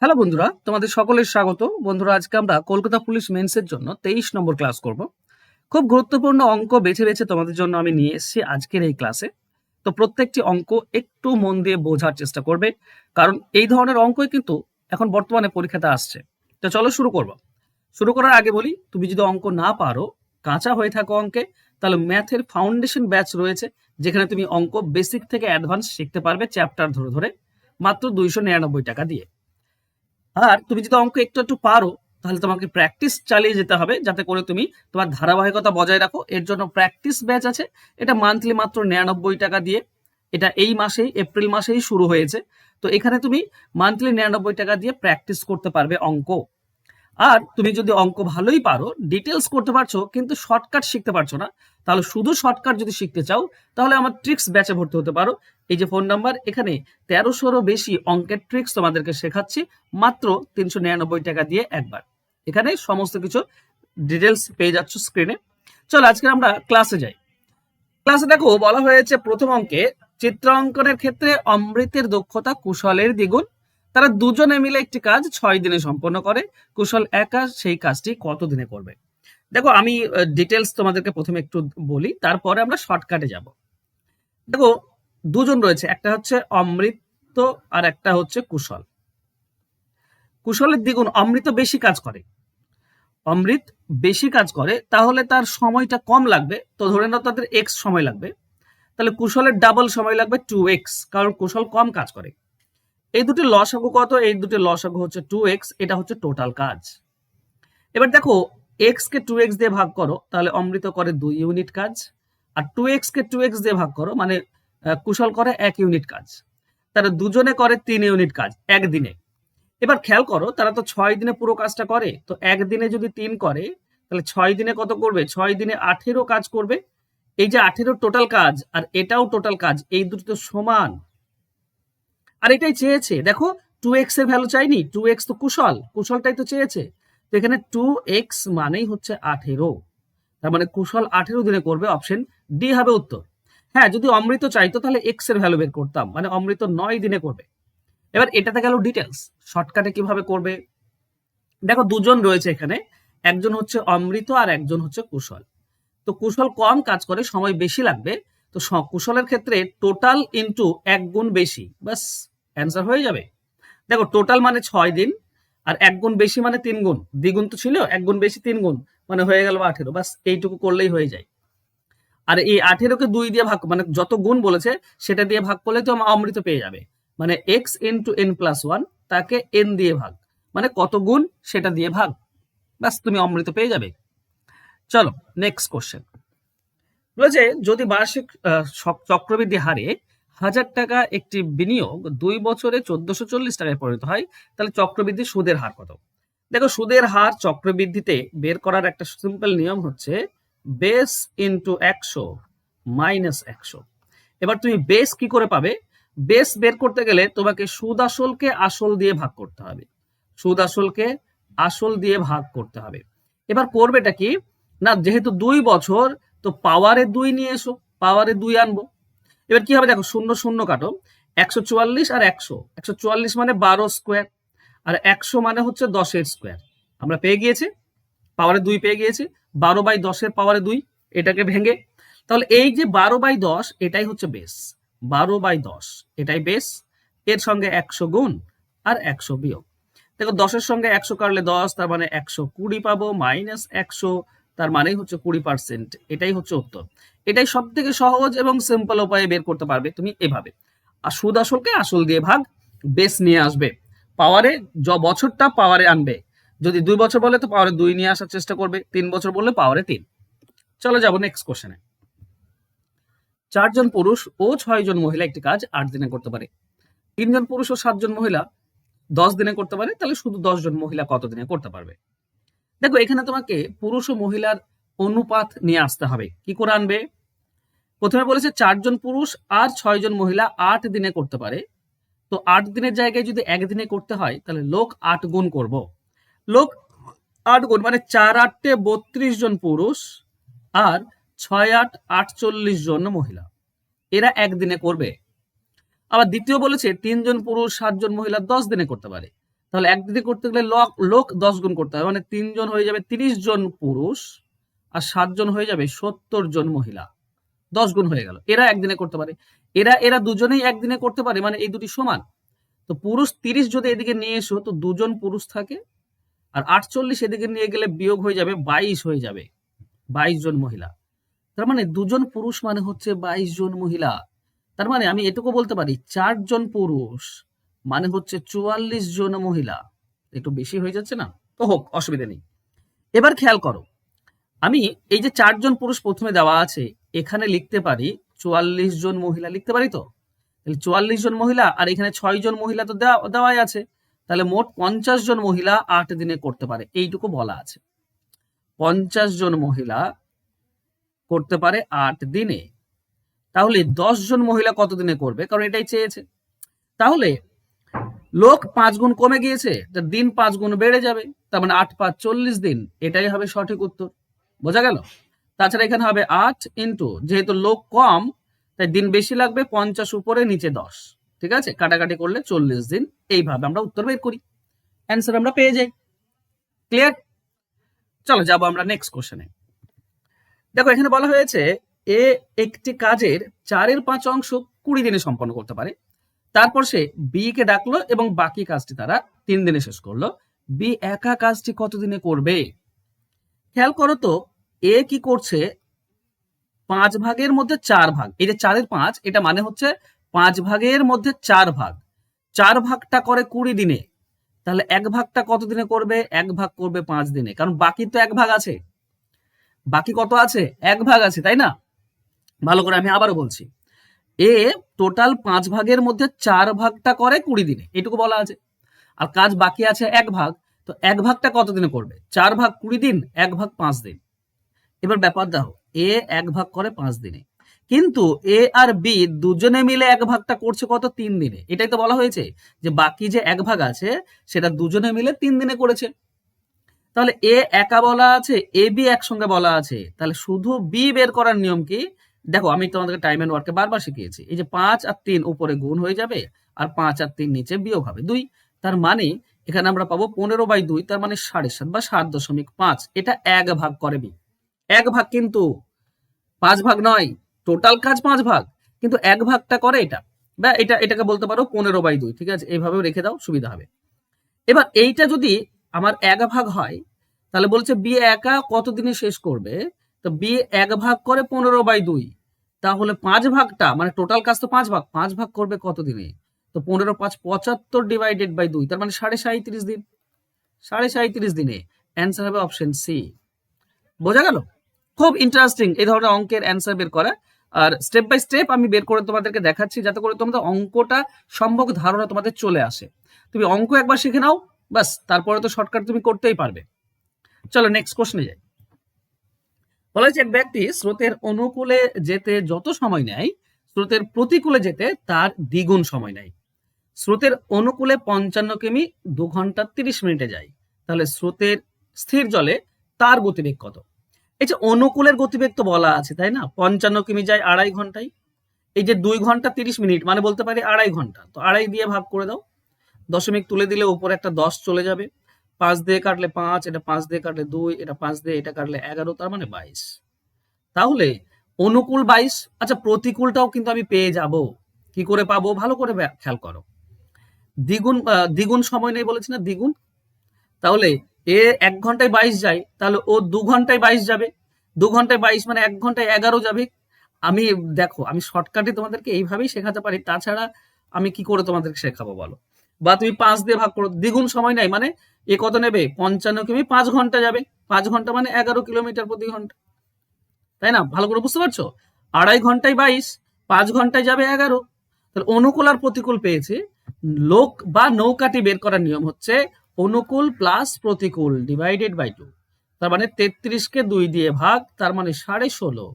Hello বন্ধুরা, তোমাদের সকলের স্বাগত। বন্ধুরা, আজকে আমরা কলকাতা পুলিশ মেন্সের জন্য 23 নম্বর ক্লাস করব। খুব গুরুত্বপূর্ণ অঙ্ক বেছে বেছে তোমাদের জন্য আমি নিয়ে এসেছি আজকের এই ক্লাসে। তো প্রত্যেকটি অঙ্ক একটু মন দিয়ে বোঝার চেষ্টা করবে, কারণ এই ধরনের অঙ্কই কিন্তু এখন বর্তমানে পরীক্ষাতে আসছে। তো চলো শুরু করব। শুরু করার আগে বলি, তুমি যদি অঙ্ক না পারো, কাঁচা হয়ে থাকো অঙ্কে, তাহলে ম্যাথের ফাউন্ডেশন ব্যাচ রয়েছে, যেখানে তুমি অঙ্ক বেসিক থেকে অ্যাডভান্স শিখতে পারবে চ্যাপ্টার ধরে ধরে, মাত্র 299 টাকা দিয়ে। আর তুমি যদি অঙ্ক একটু একটু পারো, তাহলে তোমাকে প্র্যাকটিস চালিয়ে যেতে হবে, যাতে করে তুমি তোমার ধারাবাহিকতা বজায় রাখো। এর জন্য প্র্যাকটিস ব্যাচ আছে, এটা মান্থলি মাত্র 99 টাকা দিয়ে। এটা এই মাসেই, এপ্রিল মাসেই শুরু হয়েছে। তো এখানে তুমি মান্থলি 99 টাকা দিয়ে প্র্যাকটিস করতে পারবে অঙ্ক। আর তুমি যদি অঙ্ক ভালোই পারো, ডিটেলস করতে পারছো, কিন্তু শর্টকাট শিখতে পারছো না, তাহলে শুধু শর্টকাট যদি শিখতে চাও, তাহলে আমার ট্রিক্স ব্যাচে ভর্তি হতে পারো। এই যে ফোন নাম্বার, এখানে 1300-রও বেশি অঙ্কের ট্রিক্স তোমাদেরকে শেখাচ্ছি মাত্র 399 টাকা দিয়ে একবার। এখানে সমস্ত কিছু ডিটেলস পেয়ে যাচ্ছ স্ক্রিনে। চলো আজকে আমরা ক্লাসে যাই। ক্লাসে দেখো, বলা হয়েছে প্রথম অঙ্কে, চিত্রাঙ্কনের ক্ষেত্রে অমৃতের দক্ষতা কুশলের দ্বিগুণ। তারা দুজনে মিলে একটি কাজ 6 দিনে সম্পন্ন করে। কুশল একা সেই কাজটি কত দিনে করবে? দেখো, আমি ডিটেলস তোমাদেরকে প্রথমে একটু বলি, তারপরে আমরা শর্টকাটে যাব। দেখো, দুজন রয়েছে, একটা হচ্ছে অমৃত আর একটা হচ্ছে কুশল। কুশলের দ্বিগুণ, অমৃত বেশি কাজ করে। অমৃত বেশি কাজ করে, তাহলে তার সময়টা কম লাগবে। তো ধরে নাও তাদের এক্স সময় লাগবে, তাহলে কুশলের ডাবল সময় লাগবে 2x, কারণ কুশল কম কাজ করে। এই দুটি লসাগু কত? এই দুটি লসাগু হচ্ছে 2x, এটা হচ্ছে টোটাল কাজ। এবার দেখো, x কে 2x দিয়ে ভাগ করো, তাহলে অমৃত করে 2 ইউনিট কাজ। আর 2x কে 2x দিয়ে ভাগ করো, মানে কুশল করে 1 ইউনিট কাজ। তারা দুজনে করে 3 ইউনিট কাজ একদিনে। এবার খেয়াল করো, তারা তো 6 দিনে পুরো কাজটা করে, তো একদিনে যদি 3 করে, তাহলে 6 দিনে কত করবে? 6 দিনে 18 কাজ করবে। এই যে 18 টোটাল কাজ, আর এটাও টোটাল কাজ, এই দুটো তো সমান। আর এটাই চেয়েছে, দেখো 2x এর ভ্যালু চাইনি, 2x তো কুশলটাই তো চেয়েছে। তো এখানে 2x মানেই হচ্ছে 18, তার মানে কুশল 18 দিনে করবে। অপশন ডি হবে উত্তর। হ্যাঁ, যদি অমৃত চাইতো, তাহলে x এর ভ্যালু বের করতাম, মানে অমৃত 9 দিনে করবে। এবার এটাতে গেল ডিটেলস। শর্টকাটে কিভাবে করবে? দেখো, দুজন রয়েছে এখানে, একজন হচ্ছে অমৃত আর একজন হচ্ছে কুশল। তো কুশল কম কাজ করে, সময় বেশি লাগবে। তো কুশলের ক্ষেত্রে টোটাল ইন্টু 1 গুণ বেশি, বাস অ্যান্সার হয়ে যাবে। দেখো, টোটাল মানে 6 দিন, আর 1 গুণ বেশি মানে 3 গুণ। দ্বিগুণ তো ছিল, 1 গুণ বেশি 3 গুণ, মানে হয়ে গেল 18। বাস এইটুকু করলেই হয়ে যায়। আর এই 18কে 2 দিয়ে ভাগ, মানে যত গুণ বলেছে সেটা দিয়ে ভাগ করলে তো অমৃত পেয়ে যাবে। মানে x ইন্টু n প্লাস 1, তাকে n দিয়ে ভাগ, মানে কত গুণ সেটা দিয়ে ভাগ, বাস তুমি অমৃত পেয়ে যাবে। চলো নেক্সট কোশ্চেন। বলেছে, যদি বার্ষিক চক্রবৃদ্ধি হারে 1000 টাকা একটি বিনিয়োগ 2 বছরে 1440 টাকায় পরিণত হয়, তাহলে চক্রবৃদ্ধি সুদের হার কত? দেখো, সুদের হার চক্রবৃদ্ধিতে বের করার একটা সিম্পল নিয়ম হচ্ছে বেস ইন্টু 100 মাইনাস 100। এবার তুমি বেস কি করে পাবে? বেস বের করতে গেলে তোমাকে সুদ আসলকে আসল দিয়ে ভাগ করতে হবে। সুদ আসলকে আসল দিয়ে ভাগ করতে হবে। এবার করবেটা কি? না, যেহেতু 2 বছর, তো পাওয়ারে 2 নিয়ে এসো, পাওয়ারে 2 আনবো। এবার কি হবে? দেখো, শূন্য শূন্য কাটো, 144 আর 100, 144 মানে 12 স্কোয়ার, আর 100 মানে হচ্ছে 10-এর স্কোয়ার। আমরা পেয়ে গিয়েছি, পাওয়ারে 2 পেয়ে গিয়েছি। 12/10 পাওয়ারে 2, এটাকে ভেঙে, তাহলে এই যে 12/10 এটাই হচ্ছে বেস। 12/10 এটাই বেস। এর সঙ্গে 100 গুণ আর 100 বিয়োগ। দেখো, 10-এর সঙ্গে 100 কাটলে 10, তার মানে 120 পাবো, মাইনাস 100, তার মানেই হচ্ছে 20%। এটাই হচ্ছে উত্তর। এটাই সব থেকে সহজ এবং সিম্পল উপায়ে বের করতে পারবে তুমি এভাবে। আর সুদ আসলকে আসল দিয়ে ভাগ, বেস নিয়ে আসবে, পাওয়ারে বছরটা পাওয়ারে আনবে। যদি 2 বছর বলে তো পাওয়ারে 2 নিয়ে আসার চেষ্টা করবে, 3 বছর বললে পাওয়ারে 3। চলো যাবো নেক্সট কোশ্চেনে। 4 জন পুরুষ ও 6 জন মহিলা একটি কাজ 8 দিনে করতে পারে। 3 জন পুরুষ ও 7 জন মহিলা 10 দিনে করতে পারে, তাহলে শুধু 10 জন মহিলা কত দিনে করতে পারবে? দেখো, এখানে তোমাকে পুরুষ ও মহিলার অনুপাত নিয়ে আসতে হবে। কি করে আনবে? প্রথমে বলেছে 4 জন পুরুষ আর 6 জন মহিলা 8 দিনে করতে পারে। তো 8 দিনের জায়গায় যদি 1 দিনে করতে হয়, তাহলে লোক 8 গুণ করব। লোক 8 গুণ মানে 4 8 32 জন পুরুষ আর 6 8 48 জন মহিলা, এরা 1 দিনে করবে। আবার দ্বিতীয় বলেছে 3 জন পুরুষ 7 জন মহিলা 10 দিনে করতে পারে। তাহলে একদিনে করতে গেলে লোক 10 গুণ করতে হবে, মানে 3 জন হয়ে যাবে 30 জন পুরুষ, আর 7 জন হয়ে যাবে 70 জন মহিলা। 10 গুণ হয়ে গেল। এরা একদিনে করতে পারে, এরা দুজনেই একদিনে করতে পারে, মানে এই দুটি সমান। তো পুরুষ 30 যদি এদিকে নিয়ে এসো তো দুজন পুরুষ থাকে, আর 48 এদিকে নিয়ে গেলে বিয়োগ হয়ে যাবে 22 হয়ে যাবে, 22 জন মহিলা। তার মানে দুজন পুরুষ মানে হচ্ছে 22 জন মহিলা। তার মানে আমি এটুকু বলতে পারি 4 জন পুরুষ মানে হচ্ছে 44 জন মহিলা। একটু বেশি হয়ে যাচ্ছে না? তো হোক, অসুবিধা নেই। এবার খেয়াল করো, আমি এই যে 4 জন পুরুষ প্রথমে দেওয়া আছে, এখানে লিখতে পারি 44 জন মহিলা, লিখতে পারি তো? তাহলে 44 জন মহিলা, আর এখানে 6 জন মহিলা তো দেওয়াই আছে, তাহলে মোট 50 জন মহিলা 8 দিনে করতে পারে, এইটুকু বলা আছে। 50 জন মহিলা করতে পারে 8 দিনে। তাহলে 10 জন মহিলা কত দিনে করবে, কারণ এটাই চেয়েছে। তাহলে লোক 5 গুণ কমে গিয়েছে, দিন 5 গুণ বেড়ে যাবে, তার মানে 8 5 40 দিন, এটাই হবে সঠিক উত্তর। বোঝা গেল? তাছাড়া এখানে হবে 8 ইন্টু, যেহেতু লোক কম তাই দিন বেশি লাগবে, 50 উপরে নিচে 10, ঠিক আছে, কাটাকাটি করলে 40 দিন। এইভাবে আমরা উত্তর বের করি, অ্যান্সার আমরা পেয়ে যাই। ক্লিয়ার? চলো যাবো আমরা নেক্সট কোশ্চেনে। দেখো এখানে বলা হয়েছে এ একটি কাজের 4/5 অংশ 20 দিনে সম্পন্ন করতে পারে। তারপর সে বি কে ডাকলো এবং বাকি কাজটি তারা 3 দিনে শেষ করলো। বি একা কাজটি কত দিনে করবে? খেয়াল করো তো, এ কি করছে, 5 ভাগের মধ্যে 4 ভাগ, এই যে 4/5, এটা মানে হচ্ছে 5 ভাগের মধ্যে 4 ভাগ, 4 ভাগটা করে 20 দিনে। তাহলে 1 ভাগটা কত দিনে করবে? 1 ভাগ করবে 5 দিনে, কারণ বাকি তো 1 ভাগ আছে। বাকি কত আছে? 1 ভাগ আছে, তাই না? ভালো করে আমি আবারও বলছি, এ টোটাল 5 ভাগের মধ্যে 4 ভাগটা করে 20 দিনে, এটুকু বলা আছে। আর কাজ বাকি আছে 1 ভাগ, তো 1 ভাগটা কত দিনে করবে? 4 ভাগ 20 দিন, 1 ভাগ 5 দিন। এবার ব্যাপার দেখো, এ 1 ভাগ করে 5 দিনে, কিন্তু এ আর বি দুজনে মিলে 1 ভাগটা করছে কত? 3 দিনে। এটাই তো বলা হয়েছে যে বাকি যে 1 ভাগ আছে সেটা দুজনে মিলে 3 দিনে করেছে। তাহলে এ একা বলা আছে, এ বি একসঙ্গে বলা আছে, তাহলে শুধু বি বের করার নিয়ম কি? দেখো আমি তোমাদেরকে টাইম এন্ড ওয়ার্কে বারবার শিখিয়েছি, এই যে 5 আর 3 উপরে গুণ হয়ে যাবে, আর 5 আর 3 নিচে বিয়োগ হবে 2। তার মানে এখানে আমরা পাবো 15/2, তার মানে 7.5 বা 7.5। এটা 1 ভাগ করে বি, 1 ভাগ, কিন্তু 5 ভাগ নয়। টোটাল কাজ 5 ভাগ, কিন্তু 1 ভাগটা করে এটা, বা এটাকে বলতে পারো 15/2। ঠিক আছে, এইভাবে রেখে দাও, সুবিধা হবে। এবার এইটা যদি আমার 1 ভাগ হয়, তাহলে বলছে বি একা কত দিনে শেষ করবে? তো বি 1 ভাগ করে 15/2, তাহলে 5 ভাগটা, মানে টোটাল কাজ তো 5 ভাগ, 5 ভাগ করবে কত দিনে? তো 15 5 75 ডিভাইডেড বাই 2, তার মানে 37.5 দিন। 37.5 দিনে অ্যান্সার হবে অপশন সি। বোঝা গেল? খুব ইন্টারেস্টিং এই ধরনের অঙ্কের অ্যান্সার বের করা, আর স্টেপ বাই স্টেপ আমি বের করে তোমাদেরকে দেখাচ্ছি, যাতে করে তোমাদের অঙ্কটা সম্ভব ধারণা তোমাদের চলে আসে। তুমি অঙ্ক একবার শিখে নাও, বাস, তারপরে তো শর্টকাট তুমি করতেই পারবে। চলো নেক্সট কোশ্চেনে যাই। বলা হয়েছে এক ব্যক্তি স্রোতের অনুকূলে যেতে যত সময় নেয়, স্রোতের প্রতিকূলে যেতে তার দ্বিগুণ সময় নেয়। স্রোতের অনুকূলে 55 কিমি 2 ঘন্টা 30 মিনিটে যায়, তাহলে স্রোতের স্থির জলে তার গতিবেগ কত? এই যে অনুকূলের গতিবেগ তো বলা আছে, তাই না? 55 কিমি যায় 2.5 ঘন্টায়, এই যে 2 ঘন্টা 30 মিনিট মানে বলতে পারি 2.5 ঘন্টা, তো 2.5 দিয়ে ভাগ করে দাও, দশমিক তুলে দিলে উপরে একটা 10 চলে যাবে, 5 দিয়ে কাটলে 5, এটা 5 দিয়ে কাটলে 2, এটা 5 দিয়ে এটা কাটলে 11, তার মানে 22। তাহলে অনুকূল 22। আচ্ছা, প্রতিকূলটাও কিন্তু আমি পেয়ে যাব, কি করে পাবো? ভালো করে খেয়াল করো, দ্বিগুণ সময় নেই বলেছি না, দ্বিগুণ। তাহলে এ 1 ঘন্টায় 22 যায়, তাহলে ও 2 ঘন্টায় 22 যাবে, 2 ঘন্টায় 22 মানে 1 ঘন্টায় 11 যাবে। আমি দেখো, আমি শর্টকাটে তোমাদেরকে এইভাবেই শেখাতে পারি, তাছাড়া আমি কি করে তোমাদেরকে শেখাবো বলো? বা তুমি 5 দিয়ে ভাগ করো, দ্বিগুণ সময় নাই মানে এ কত নেবে? 55 কিমি 5 ঘন্টা যাবে, 5 ঘন্টা মানে 11 কিলোমিটার প্রতি ঘন্টা, তাই না? ভালো করে বুঝতে পারছো? 2.5 ঘন্টায় 22, 5 ঘন্টায় যাবে 11। তাহলে অনুকূল আর প্রতিকূল পেয়েছে। লোক বা নৌকাটি বের করার নিয়ম হচ্ছে অনুকূল প্লাস প্রতিকূল ডিভাইডেড বাই 2, তার মানে 33 কে 2 দিয়ে ভাগ, তার মানে 16.5।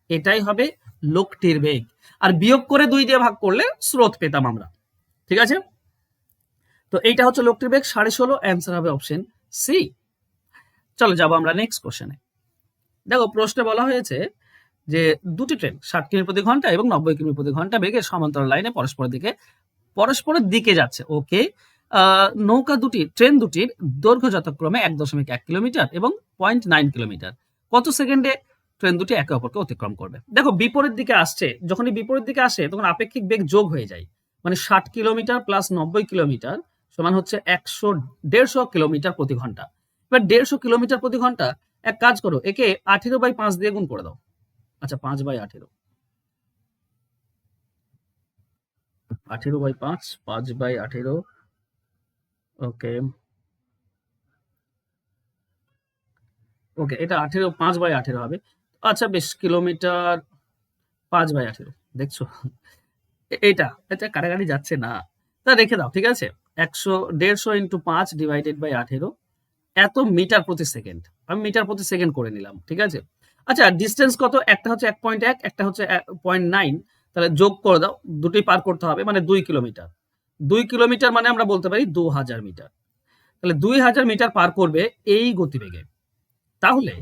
এটাই হবে লোকটির বেগ, আর বিয়োগ করে 2 দিয়ে ভাগ করলে স্রোত পেতাম আমরা। ঠিক আছে, তো এইটা হচ্ছে লোকটির বেগ 16.5, অ্যান্সার হবে অপশন সি। চলো যাবো আমরা নেক্সট কোশ্চেনে। দেখো প্রশ্নে বলা হয়েছে যে দুটি ট্রেন 60 কিমি প্রতি ঘন্টা এবং 90 কিমি প্রতি ঘন্টা বেগে সমান্তরাল লাইনে পরস্পরের দিকে যাচ্ছে। ওকে, নৌকা দুটি ট্রেন দুটির দৈর্ঘ্য যথাক্রমে 1.1 কিলোমিটার এবং 0.9 কিলোমিটার। কত সেকেন্ডে ট্রেন দুটি একে অপরকে অতিক্রম করবে? দেখো বিপরীত দিকে আসছে, যখনই বিপরীত দিকে আসে তখন আপেক্ষিক বেগ যোগ হয়ে যায়, মানে 60 কিলোমিটার প্লাস 90 কিলোমিটার সমান হচ্ছে 150 কিলোমিটার প্রতি ঘন্টা। এবার 150 কিলোমিটার প্রতি ঘন্টা, এক কাজ করো, একে 18/5 দিয়ে গুণ করে দাও। আচ্ছা 5/18, 18/5, 5/18, ওকে ওকে, এটা 5/18 হবে। আচ্ছা বেশ, কিলোমিটার 5/18, দেখছো এটা এটা কাটাকাটি যাচ্ছে না, তা রেখে দাও, ঠিক আছে। 150 ইন্টু 5 ডিভাইডেড বাই 18, এত মিটার প্রতি সেকেন্ড। আমি মিটার প্রতি সেকেন্ড করে নিলাম, ঠিক আছে। আচ্ছা ডিস্টেন্স কত? একটা হচ্ছে 1.1, একটা হচ্ছে 0.9, তাহলে যোগ করে দাও, দুটোই পার করতে হবে, মানে 2 কিলোমিটার। 2 কিলোমিটার মানে আমরা বলতে পারি 2000 মিটার। তাহলে 2000 মিটার পার করবে এই গতিবেগে, তাহলে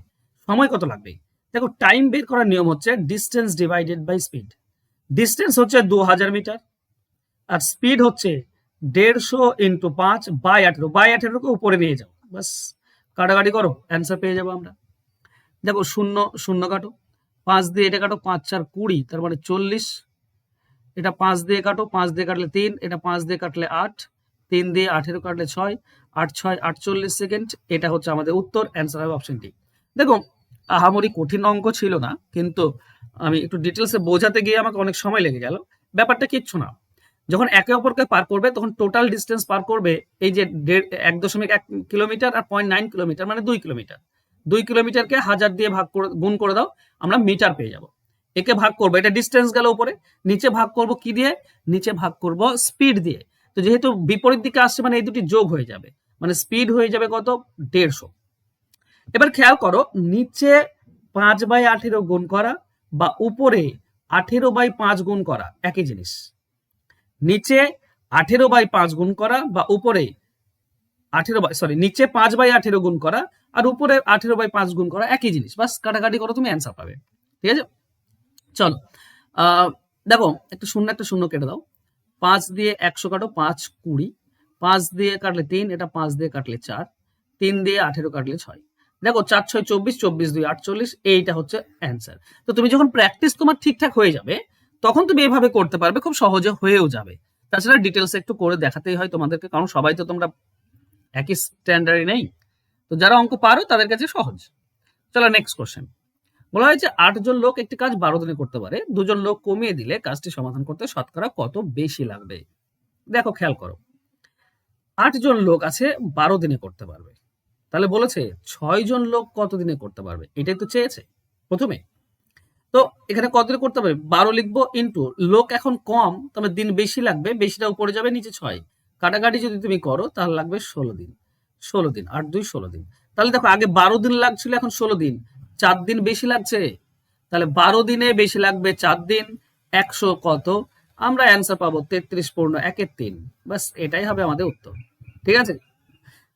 সময় কত লাগবে? দেখো টাইম বের করার নিয়ম হচ্ছে distance divided by speed. Distance হচ্ছে 2000 মিটার, আর স্পিড হচ্ছে 150 ইন্টু 5/18 কে উপরে নিয়ে যাও, বাস কাটাকাটি করো, অ্যান্সার পেয়ে যাবো আমরা। দেখো শূন্য শূন্য কাটো, 5 দিয়ে এটা কাটো, 5 4 20, তার মানে 40। এটা 5 দিয়ে কাটো, 5 দিয়ে কাটলে 3, এটা 5 দিয়ে কাটলে 8, 3 দিয়ে 18 কাটলে 6, 8 6 48 সেকেন্ড। এটা হচ্ছে আমাদের উত্তর, অ্যান্সার হবে অপশন ডি। দেখো আহামরি কঠিন অঙ্ক ছিল না, কিন্তু আমি একটু ডিটেলসে বোঝাতে গিয়ে আমাকে অনেক সময় লেগে গেল। ব্যাপারটা কিচ্ছু না, যখন একে অপরকে পার করবে তখন টোটাল ডিস্টেন্স পার করবে এই যে 1.1 কিলোমিটার আর 0.9 কিলোমিটার, মানে 2 কিলোমিটার। 2 কিলোমিটারকে 1000 দিয়ে ভাগ করে গুণ করে দাও, আমরা মিটার পেয়ে যাব। একে ভাগ করবো, এটা ডিস্টেন্স গেল উপরে, নিচে ভাগ করব কি দিয়ে? নিচে ভাগ করব স্পিড দিয়ে। তো যেহেতু বিপরীত দিকে আসছে মানে এই দুটি যোগ হয়ে যাবে, মানে স্পিড হয়ে যাবে কত? 150। এবার খেয়াল করো, নিচে 5/18 গুণ করা বা উপরে 18/5 গুণ করা একই জিনিস। নিচে 18/5 গুণ করা বা উপরে নিচে 5/18 গুণ করা আর উপরে 18/5 গুণ করা একই জিনিস, বাস কাটাকাটি করো, তুমি অ্যান্সার পাবে, ঠিক আছে। চলো দেখো একটা শূন্য কেটে দাও, 5 দিয়ে 100 কাটো, 5 20, 5 দিয়ে কাটলে 3, এটা 5 দিয়ে কাটলে 4, 3 দিয়ে 18 কাটলে 6। দেখো 4 6 24, 24 2 48, এইটা হচ্ছে অ্যান্সার। তো তুমি যখন প্র্যাকটিস তোমার ঠিকঠাক হয়ে যাবে তখন তুমি এভাবে করতে পারবে, খুব সহজে হয়েও যাবে। তাছাড়া ডিটেলস একটু করে দেখাতেই হয় তোমাদেরকে, কারণ সবাই তো তোমরা একই স্ট্যান্ডার্ডে নেই। তো যারা অঙ্ক পারো তাদের কাছে সহজ। চলো নেক্সট কোশ্চেন। বলা হয়েছে 8 জন লোক একটি কাজ 12 দিনে করতে পারে, 2 জন লোক কমিয়ে দিলে কাজটি সমাধান করতে শতকরা কত বেশি লাগবে? দেখো খেয়াল করো, 8 জন লোক আছে 12 দিনে করতে পারবে, তাহলে বলেছে 6 জন লোক কত দিনে করতে পারবে, এটাই তো চেয়েছে প্রথমে। তো এখানে কত দিনে করতে পারবে? 12 লিখবো, ইন্টু লোক এখন কম, তবে দিন বেশি লাগবে, বেশিটা উপরে যাবে, নিচে 6, কাটাকাটি যদি তুমি করো তাহলে লাগবে 16 দিন। 16 দিন, 8 2 16 দিন। তাহলে দেখো আগে 12 দিন লাগছিল, এখন 16 দিন, 4 দিন বেশি লাগছে। তাহলে 12 দিনে বেশি লাগবে 4 দিন, 100 কত? আমরা অ্যান্সার পাবো 33 পূর্ণ 1/3, বাস এটাই হবে আমাদের উত্তর, ঠিক আছে।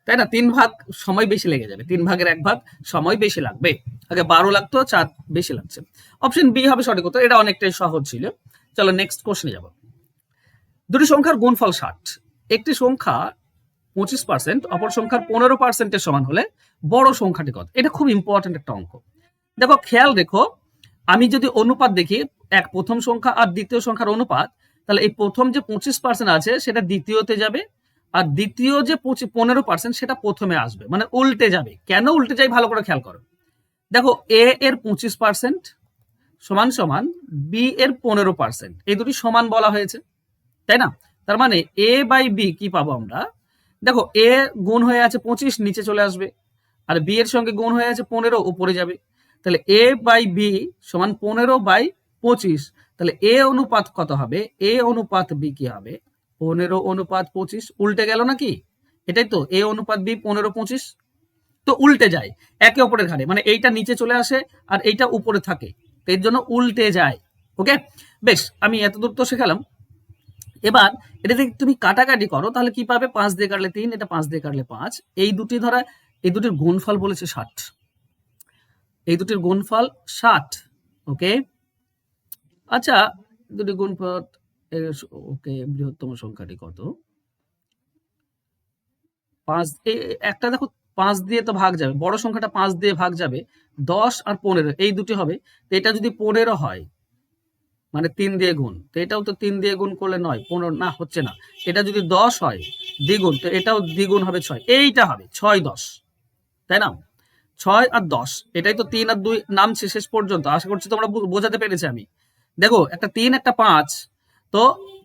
তাই না, 3 ভাগ সময় বেশি লেগে যাবে, 3 ভাগের 1 ভাগ সময় বেশি লাগবে। আগে 12 লাগতো, 4 বেশি লাগছে। অপশন বি হবে সঠিক উত্তর, এটা অনেকটাই সহজ ছিল। চলো নেক্সট কোশ্চেনে যাব। দুটি সংখ্যার গুণফল 60, একটি সংখ্যা 25%, অপর সংখ্যার 15%-এর সমান হলে বড় সংখ্যাটি কত? এটা খুব ইম্পর্টেন্ট একটা অঙ্ক। দেখো খেয়াল রেখো, আমি যদি অনুপাত দেখি, এক প্রথম সংখ্যা আর দ্বিতীয় সংখ্যার অনুপাত, তাহলে এই প্রথম যে 25% আছে সেটা দ্বিতীয়তে যাবে, আর দ্বিতীয় যে 15% সেটা প্রথমে আসবে, মানে উল্টে যাবে। কেন উল্টে যায় ভালো করে খেয়াল করো। দেখো এ এর 25% সমান সমান বি এর 15%, এই দুটি সমান বলা হয়েছে, তাই না। তার মানে এ বাই বি কি পাবো আমরা? দেখো এ গুণ হয়ে আছে 25, নিচে চলে আসবে, আর বি এর সঙ্গে গুণ হয়ে আছে 15, উপরে যাবে। তাহলে এ বাই বি সমান 15/25, তাহলে এ অনুপাত কত হবে? এ অনুপাত বি কি হবে? 15/25, উল্টে গেল নাকি? এটাই তো, এ অনুপাত বি 15/25, তো উল্টে যায় একে অপরের ঘাড়ে, মানে এইটা নিচে চলে আসে আর এইটা উপরে থাকে, তো এর জন্য উল্টে যায়। ওকে, বেশ, আমি এতদূর তো শেখালাম। এবার এটা যদি তুমি কাটাকাটি করো তাহলে কি পাবে? 5 দিয়ে কাটলে 3, এটা 5 দিয়ে কাটলে 5, এই দুটি ধরা, এই দুটির গুণফল বলেছে 60, এই দুটির গুণফল 60। ওকে, আচ্ছা দুটি গুণফল, ওকে, বৃহত্তম সংখ্যাটি কত? 5 একটা দেখো 5 দিয়ে তো ভাগ যাবে, বড় সংখ্যাটা 5 দিয়ে ভাগ যাবে, 10 আর 15 এই দুটি হবে। তো এটা যদি 15 হয় মানে 3 দিয়ে গুণ, তো এটাও তো 3 দিয়ে গুণ করলে 9, 15 না হচ্ছে না। এটা যদি 10 হয় দ্বিগুণ, তো এটাও দ্বিগুণ হবে 6, এইটা হবে 6 10, তাই না? 6 আর 10, এটাই তো 3 আর 2 নামছে শেষ পর্যন্ত। আশা করছি তোমরা বোঝাতে পেরেছি আমি। দেখো একটা 3 একটা 5, তো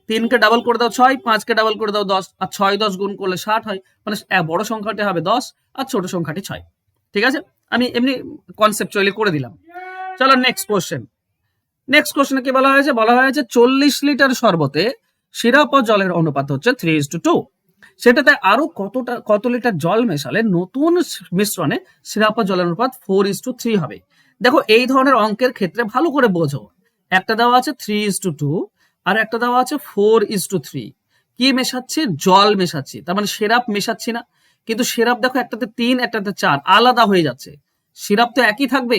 3 কে ডাবল করে দাও 6, 5 কে ডাবল করে দাও 10, আর 6 10 গুণ করলে 60 হয়। মানে বড় সংখ্যাটি হবে 10 আর ছোট সংখ্যাটি 6। ঠিক আছে, আমি এমনি কনসেপচুয়ালি করে দিলাম। চলো নেক্সট কোশ্চেন। নেক্সট কোশ্চেনে কি বলা হয়েছে? বলা হয়েছে 40 লিটার শরবতে সিরাপ ও জলের অনুপাত হচ্ছে 3:2, সেটাতে আরো কত লিটার জল মেশালে নতুন মিশ্রণে সিরাপ ও জলের অনুপাত 4:3 হবে। দেখো এই ধরনের অঙ্কের ক্ষেত্রে ভালো করে বোঝো, একটা দেওয়া আছে 3:2 আর একটা দেওয়া আছে 4:3। কি মেশাচ্ছি? জল মেশাচ্ছি, তার মানে সিরাপ মেশাচ্ছি না। কিন্তু সিরাপ দেখো একটাতে 3 একটাতে 4, আলাদা হয়ে যাচ্ছে। সিরাপ তো একই থাকবে,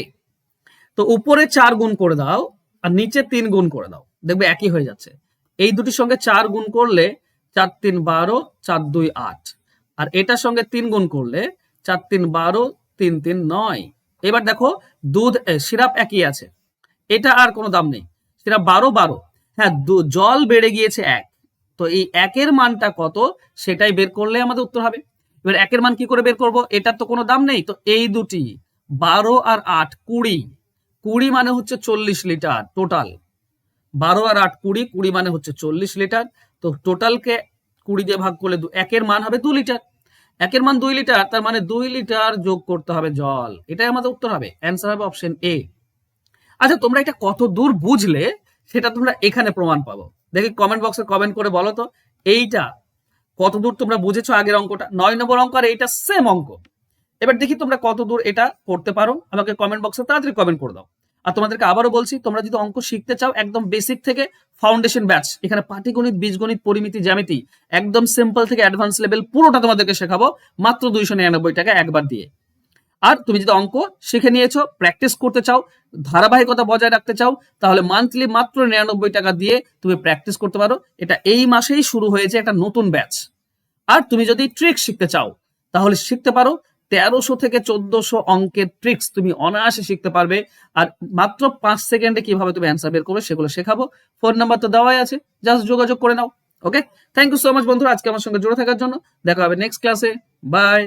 তো উপরে 4 গুণ করে দাও আর নিচে 3 গুণ করে দাও, দেখবে একই হয়ে যাচ্ছে। এই দুটির সঙ্গে 4 গুণ করলে 4 3 12, 4 2 8, আর এটার সঙ্গে 3 গুণ করলে 4 3 12, 3 3 9। এবার দেখো দুধ সিরাপ একই আছে, এটা আর কোনো দাম নেই। সিরাপ 12 12, হ্যাঁ জল বেড়ে গিয়েছে 1, তো এই 1 এর মানটা কত সেটাই বের করলে আমাদের উত্তর হবে। এবার 1 এর মান কি করে বের করব? এটার তো কোনো দাম নেই, তো এই দুটি 12 আর 8 20, 20 মানে হচ্ছে 40 লিটার টোটাল। 12 আর 8 20, 20 মানে হচ্ছে 40 লিটার। তো টোটালকে 20 দিয়ে ভাগ করলে 1 এর মান হবে 2 লিটার। 1 এর মান 2 লিটার, তার মানে 2 লিটার যোগ করতে হবে জল, এটাই আমাদের উত্তর হবে। অ্যান্সার হবে অপশন এ। আচ্ছা তোমরা এটা কত দূর বুঝলে সেটা তোমরা এখানে প্রমাণ পাবো। দেখি কমেন্ট বক্সে কমেন্ট করে বলো তো এইটা কত দূর তোমরা বুঝেছো। আগের অঙ্কটা 9 নম্বর অঙ্ক আর এইটা সেম অঙ্ক। এবার দেখি তোমরা কত দূর এটা করতে পারো, আমাকে কমেন্ট বক্সে তাড়াতাড়ি কমেন্ট করে দাও। আর তোমাদেরকে আবারও বলছি, তোমরা যদি অঙ্ক শিখতে চাও একদম বেসিক থেকে ফাউন্ডেশন ব্যাচ, এখানে পাটিগণিত, বীজগণিত, পরিমিতি, জ্যামিতি একদম সিম্পল থেকে অ্যাডভান্স লেভেল পুরোটা তোমাদেরকে শেখাবো মাত্র 299 টাকা একবার দিয়ে। আর তুমি যদি অঙ্ক শিখে নিয়েছো, প্র্যাকটিস করতে চাও, ধারাবাহিকতা বজায় রাখতে চাও, তাহলে মান্থলি মাত্র 99 টাকা দিয়ে তুমি প্র্যাকটিস করতে পারো। এটা এই মাসেই শুরু হয়েছে একটা নতুন ব্যাচ। আর তুমি যদি ট্রিক শিখতে চাও তাহলে শিখতে পারো, 1300 থেকে 1400 অঙ্কের ট্রিক্স তুমি অনায়াসে শিখতে পারবে। আর মাত্র 5 সেকেন্ডে কিভাবে তুমি অ্যান্সার বের করবে সেগুলো শেখাবো। ফোন নাম্বার তো দেওয়াই আছে, জাস্ট যোগাযোগ করে নাও। ওকে, থ্যাংক ইউ সো মাচ বন্ধুরা আজকে আমার সঙ্গে জুড়ে থাকার জন্য। দেখা হবে নেক্সট ক্লাসে। বাই।